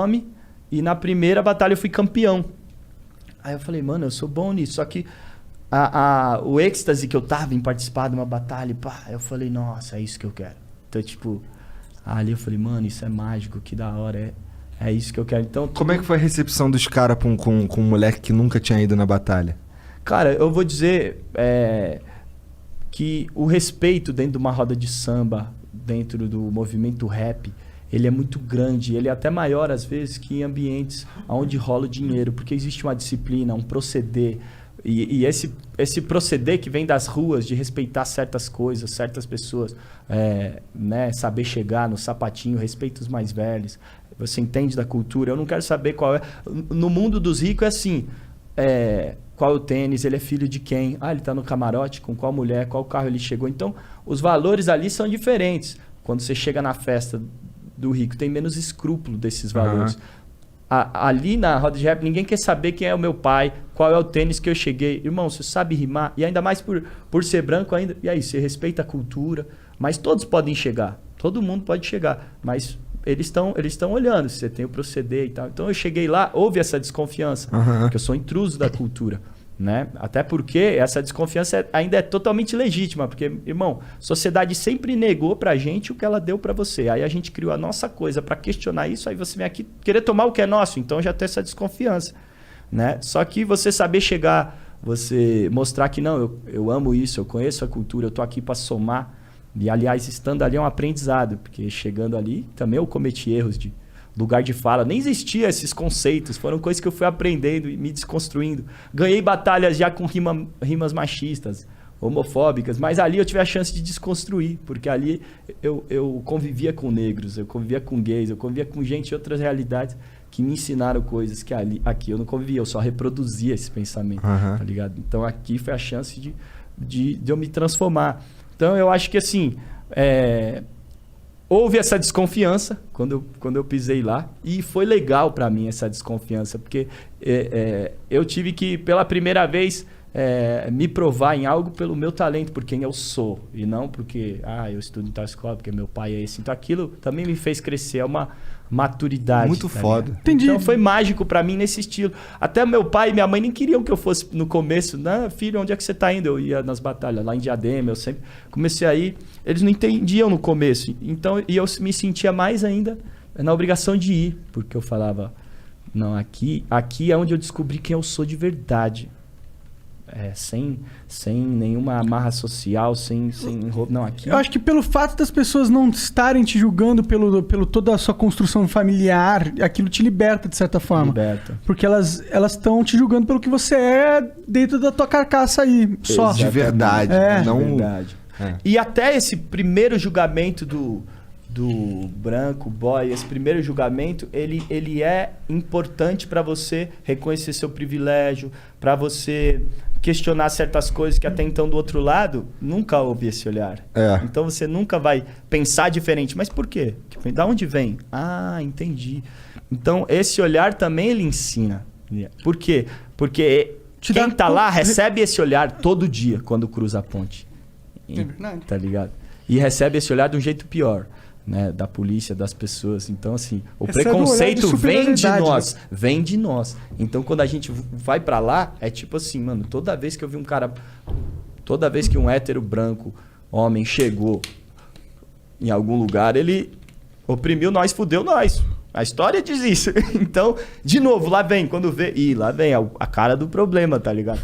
nome e na primeira batalha eu fui campeão. Aí eu falei, mano, eu sou bom nisso. Só que o êxtase que eu tava em participar de uma batalha, pá, eu falei, nossa, é isso que eu quero. Então, tipo, ali eu falei, mano, isso é mágico, que da hora, é isso que eu quero. Então, como é que foi a recepção dos caras com um moleque que nunca tinha ido na batalha? Cara, eu vou dizer que o respeito dentro de uma roda de samba, dentro do movimento rap, ele é muito grande, ele é até maior às vezes que em ambientes onde rola o dinheiro, porque existe uma disciplina, um proceder, e esse proceder que vem das ruas, de respeitar certas coisas, certas pessoas, né, saber chegar no sapatinho, respeito os mais velhos, você entende da cultura, eu não quero saber qual é... No mundo dos ricos é assim, qual é o tênis, ele é filho de quem, ele tá no camarote, com qual mulher, qual carro ele chegou, então os valores ali são diferentes. Quando você chega na festa do rico, tem menos escrúpulo desses valores. Ali na roda de rap, ninguém quer saber quem é o meu pai, qual é o tênis que eu cheguei. Irmão, você sabe rimar, e ainda mais por ser branco ainda. E aí, você respeita a cultura, mas todos podem chegar. Todo mundo pode chegar, mas eles estão olhando se você tem o proceder e tal. Então eu cheguei lá, houve essa desconfiança, porque eu sou intruso da cultura. Né? Até porque essa desconfiança ainda é totalmente legítima, porque, irmão, a sociedade sempre negou pra gente o que ela deu pra você. Aí a gente criou a nossa coisa pra questionar isso, aí você vem aqui querer tomar o que é nosso, então já tem essa desconfiança, né? Só que você saber chegar, você mostrar que não, eu amo isso, eu conheço a cultura, eu tô aqui pra somar. E aliás, estando ali é um aprendizado, porque chegando ali também eu cometi erros de lugar de fala, nem existia esses conceitos, foram coisas que eu fui aprendendo e me desconstruindo. Ganhei batalhas já com rimas machistas, homofóbicas, mas ali eu tive a chance de desconstruir, porque ali eu convivia com negros, eu convivia com gays, eu convivia com gente de outras realidades que me ensinaram coisas que aqui eu não convivia, eu só reproduzia esse pensamento, tá ligado? Então aqui foi a chance de eu me transformar. Então eu acho que assim, houve essa desconfiança quando eu pisei lá, e foi legal para mim essa desconfiança, porque eu tive que, pela primeira vez, me provar em algo pelo meu talento, por quem eu sou, e não porque eu estudo em tal escola, porque meu pai é esse. Então aquilo também me fez crescer, é uma maturidade. Muito foda. Entendi. Então foi mágico para mim nesse estilo. Até meu pai e minha mãe nem queriam que eu fosse no começo. Filho, onde é que você tá indo? Eu ia nas batalhas, lá em Diadema, eu sempre comecei aí. Eles não entendiam no começo. Então, e eu me sentia mais ainda na obrigação de ir, porque eu falava, não, aqui é onde eu descobri quem eu sou de verdade. Sem nenhuma amarra social, sem roubo. Não, aqui... Eu acho que pelo fato das pessoas não estarem te julgando pelo toda a sua construção familiar, aquilo te liberta de certa forma. Liberta. Porque elas estão te julgando pelo que você é dentro da tua carcaça aí, só. De verdade. Não... De verdade. E até esse primeiro julgamento do branco boy, esse primeiro julgamento, ele é importante para você reconhecer seu privilégio, para você questionar certas coisas que até então do outro lado nunca houve esse olhar. Então você nunca vai pensar diferente. Mas por quê? Da onde vem? Entendi. Então esse olhar também ele ensina. Por quê? Porque quem tá lá recebe esse olhar todo dia quando cruza a ponte. Tá ligado? E recebe esse olhar de um jeito pior, né? Da polícia, das pessoas. Então, assim, o preconceito vem de nós. Então, quando a gente vai pra lá, é tipo assim, mano, toda vez que eu vi um cara... Toda vez que um hétero branco, homem, chegou em algum lugar, ele oprimiu nós, fudeu nós. A história diz isso. Então, de novo, lá vem, quando vê... lá vem a cara do problema, tá ligado?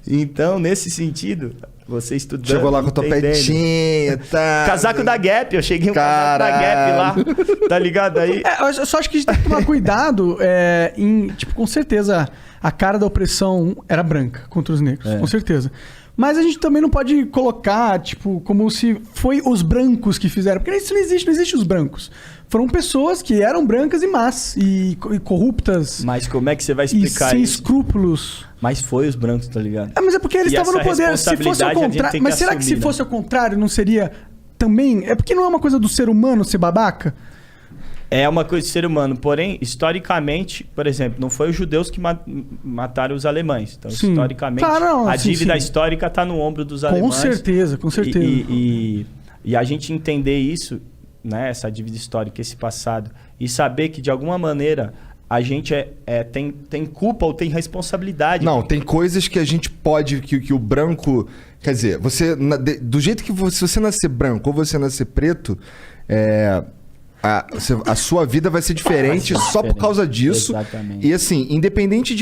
Então, nesse sentido... Você estudando. Chegou lá com o topetinho, tá? Casaco da Gap, eu cheguei com casaco da Gap lá, tá ligado aí? Eu só acho que a gente tem que tomar cuidado tipo, com certeza, a cara da opressão era branca contra os negros, com certeza. Mas a gente também não pode colocar, tipo, como se foi os brancos que fizeram. Porque isso não existe os brancos. Foram pessoas que eram brancas e más, e corruptas. Mas como é que você vai explicar sem isso? escrúpulos. Mas foi os brancos, tá ligado? Mas é porque eles estavam no poder. Se fosse ao contrário. Mas será que se fosse ao contrário, não seria também... É porque não é uma coisa do ser humano ser babaca? É uma coisa do ser humano. Porém, historicamente, por exemplo, não foi os judeus que mataram os alemães. Então, historicamente, a dívida histórica está no ombro dos alemães. Com certeza, com certeza. E a gente entender isso, né, essa dívida histórica, esse passado, e saber que de alguma maneira a gente tem culpa ou tem responsabilidade. Não, tem coisas que a gente pode, que o branco... Quer dizer, do jeito que se você nascer branco ou você nascer preto, a sua vida vai ser diferente só por causa disso. Exatamente. E assim, independente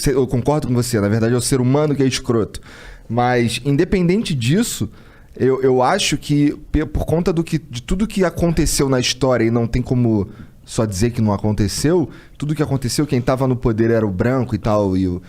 eu concordo com você, na verdade é o ser humano que é escroto. Mas independente disso, eu acho que por conta de tudo que aconteceu na história e não tem como só dizer que não aconteceu, tudo que aconteceu, quem tava no poder era o branco e tal, e o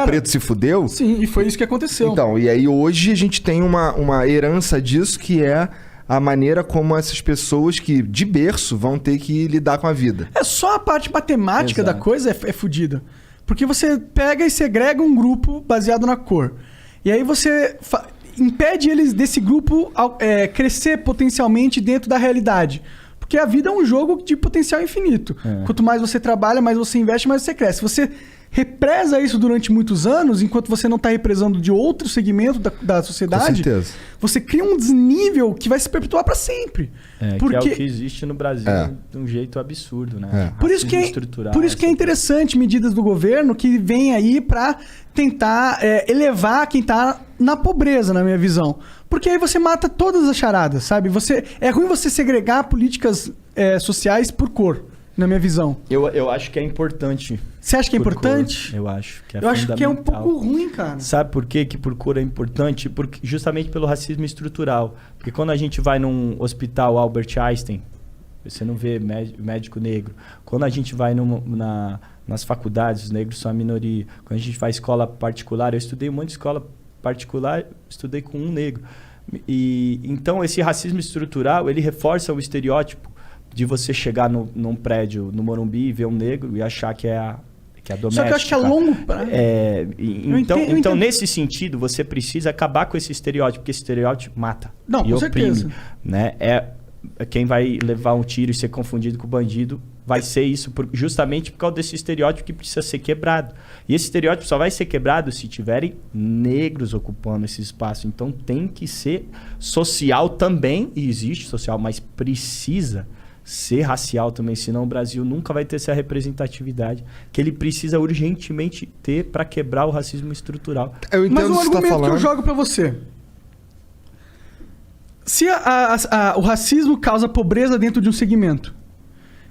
preto se fudeu. Sim, e foi isso que aconteceu. Então, e aí hoje a gente tem uma herança disso, que é a maneira como essas pessoas que de berço vão ter que lidar com a vida. É só a parte matemática da coisa é fodida. Porque você pega e segrega um grupo baseado na cor. E aí você impede eles desse grupo crescer potencialmente dentro da realidade. Porque a vida é um jogo de potencial infinito. Quanto mais você trabalha, mais você investe, mais você cresce. Você represa isso durante muitos anos, enquanto você não está represando de outro segmento da sociedade. Com certeza. Você cria um desnível que vai se perpetuar para sempre. Que é o que existe no Brasil de um jeito absurdo, né? Por isso que é interessante medidas do governo que vêm aí para tentar elevar quem está na pobreza, na minha visão. Porque aí você mata todas as charadas, sabe? É ruim você segregar políticas sociais por cor, na minha visão. Eu acho que é importante. Você acha que é importante? Cor. Eu acho que é fundamental. Eu acho que é um pouco ruim, cara. Sabe por quê que por cor é importante? Justamente pelo racismo estrutural. Porque quando a gente vai num hospital Albert Einstein, você não vê médico negro. Quando a gente vai nas faculdades, os negros são a minoria. Quando a gente vai à escola particular, eu estudei um monte de escola particular, estudei com um negro. E então esse racismo estrutural, ele reforça o estereótipo de você chegar num prédio no Morumbi e ver um negro e achar que é a doméstica. Só que eu acho que é longo prazo. Então, nesse sentido, você precisa acabar com esse estereótipo, porque esse estereótipo mata. Não, com certeza. Né? Quem vai levar um tiro e ser confundido com o bandido vai ser isso justamente por causa desse estereótipo que precisa ser quebrado. E esse estereótipo só vai ser quebrado se tiverem negros ocupando esse espaço. Então tem que ser social também, e existe social, mas precisa ser racial também, senão o Brasil nunca vai ter essa representatividade que ele precisa urgentemente ter para quebrar o racismo estrutural. Eu entendo mas o que você tá falando. que eu jogo para você. Se o racismo causa pobreza dentro de um segmento,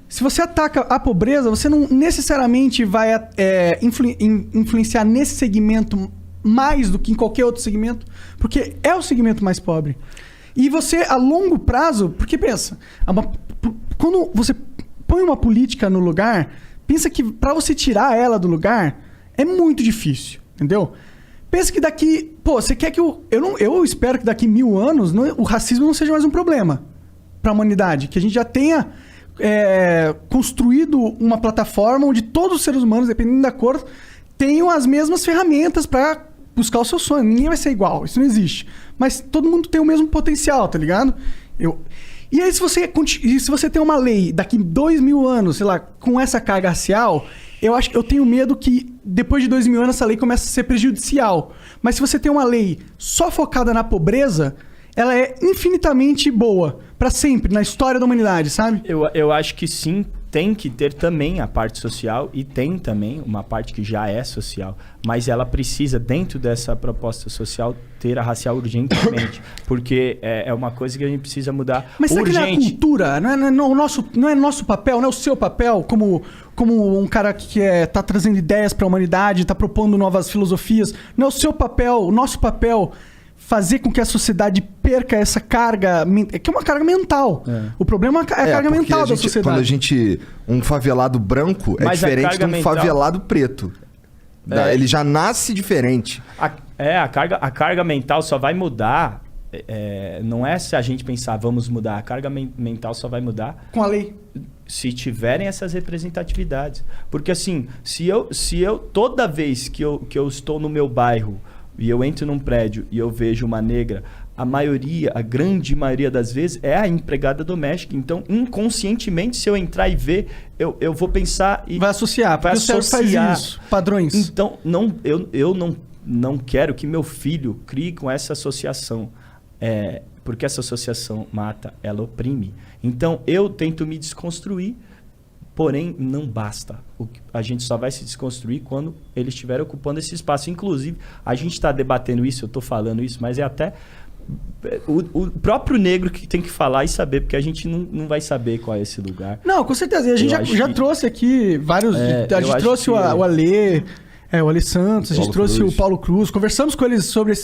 se você ataca a pobreza, você não necessariamente vai influenciar nesse segmento mais do que em qualquer outro segmento, porque é o segmento mais pobre. E você, a longo prazo, porque pensa, quando você põe uma política no lugar, pensa que para você tirar ela do lugar é muito difícil, entendeu? Pensa que daqui... você quer que eu espero que daqui 1000 anos o racismo não seja mais um problema para a humanidade. Que a gente já tenha construído uma plataforma onde todos os seres humanos, dependendo da cor, tenham as mesmas ferramentas para buscar o seu sonho. Ninguém vai ser igual, isso não existe. Mas todo mundo tem o mesmo potencial, tá ligado? E aí, se você tem uma lei daqui 2000 anos, sei lá, com essa carga racial, eu tenho medo que depois de 2000 anos essa lei comece a ser prejudicial. Mas se você tem uma lei só focada na pobreza, ela é infinitamente boa para sempre, na história da humanidade, sabe? Eu acho que sim, tem que ter também a parte social e tem também uma parte que já é social, mas ela precisa, dentro dessa proposta social, ter a racial urgentemente, porque é uma coisa que a gente precisa mudar. Mas será que não é a cultura? Não é nosso papel, não é o seu papel como um cara que tá trazendo ideias para a humanidade, tá propondo novas filosofias? Não é o seu papel, o nosso papel fazer com que a sociedade perca essa carga, que é uma carga mental. O problema é a carga mental da sociedade. Um favelado branco é diferente de um favelado preto. Ele já nasce diferente. A carga mental só vai mudar, não é se a gente pensar, vamos mudar. A carga mental só vai mudar com a lei. Se tiverem essas representatividades. Porque assim, se eu toda vez que eu estou no meu bairro e eu entro num prédio e eu vejo uma negra, a grande maioria das vezes é a empregada doméstica. Então, inconscientemente, se eu entrar e ver, eu vou pensar e... Vai associar, porque o cérebro faz isso, padrões. Então, eu não quero que meu filho crie com essa associação. porque essa associação mata, ela oprime. Então, eu tento me desconstruir, porém, não basta. A gente só vai se desconstruir quando eles estiverem ocupando esse espaço. Inclusive, a gente está debatendo isso, eu estou falando isso, mas é até o próprio negro que tem que falar e saber, porque a gente não vai saber qual é esse lugar. Não, com certeza. E a gente já trouxe aqui vários... a gente trouxe o Alê... o Ale Santos, a gente trouxe o Paulo Cruz, conversamos com eles sobre